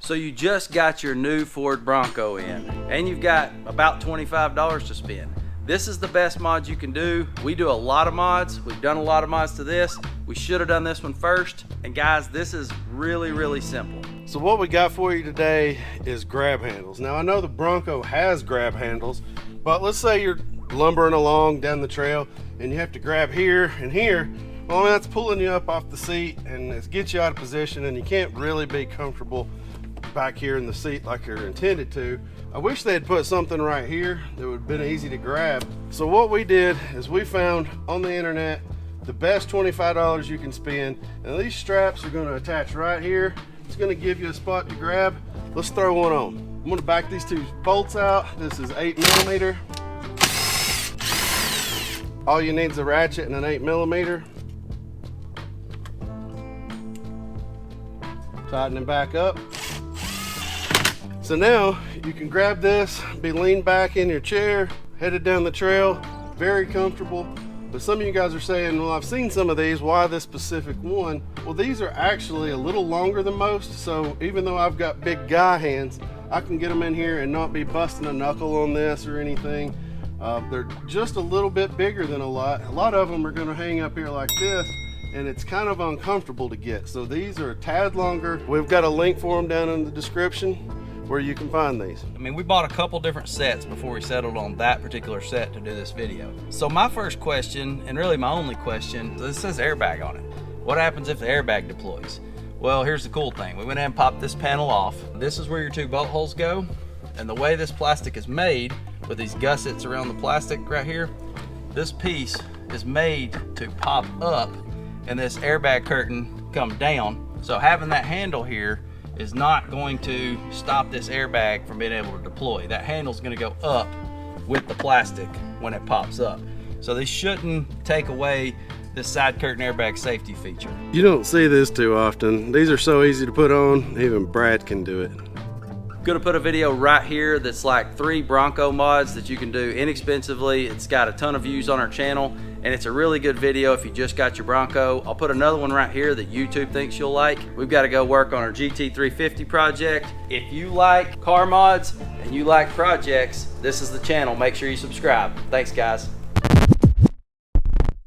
So you just got your new Ford Bronco in, and you've got about $25 to spend. This is the best mods you can do. We do a lot of mods. We've done a lot of mods to this. We should have done this one first. And guys, this is really, really simple. So what we got for you today is grab handles. Now I know the Bronco has grab handles, but let's say you're lumbering along down the trail and you have to grab here and here. Well, that's pulling you up off the seat and it gets you out of position, and you can't really be comfortable back here in the seat like you're intended to. I wish they had put something right here that would have been easy to grab. So what we did is we found on the internet the best $25 you can spend, and these straps are going to attach right here. It's going to give you a spot to grab. Let's throw one on. I'm going to back these two bolts out. This is 8mm. All you need is a ratchet and an 8mm. Tighten it back up. So now you can grab this, be leaned back in your chair, headed down the trail, very comfortable. But some of you guys are saying, well, I've seen some of these, why this specific one? Well, these are actually a little longer than most, so even though I've got big guy hands, I can get them in here and not be busting a knuckle on this or anything. They're just a little bit bigger than a lot. A lot of them are gonna hang up here like this, and it's kind of uncomfortable to get. So these are a tad longer. We've got a link for them down in the description where you can find these. I mean, we bought a couple different sets before we settled on that particular set to do this video. So my first question, and really my only question, this says airbag on it. What happens if the airbag deploys? Well, here's the cool thing. We went ahead and popped this panel off. This is where your two bolt holes go. And the way this plastic is made, with these gussets around the plastic right here, this piece is made to pop up and this airbag curtain come down. So having that handle here is not going to stop this airbag from being able to deploy. That handle's gonna go up with the plastic when it pops up. So they shouldn't take away this side curtain airbag safety feature. You don't see this too often. These are so easy to put on, even Brad can do it. I'm gonna put a video right here that's like 3 Bronco mods that you can do inexpensively. It's got a ton of views on our channel, and it's a really good video if you just got your Bronco. I'll put another one right here that YouTube thinks you'll like. We've got to go work on our GT350 project. If you like car mods and you like projects, this is the channel. Make sure you subscribe. Thanks, guys.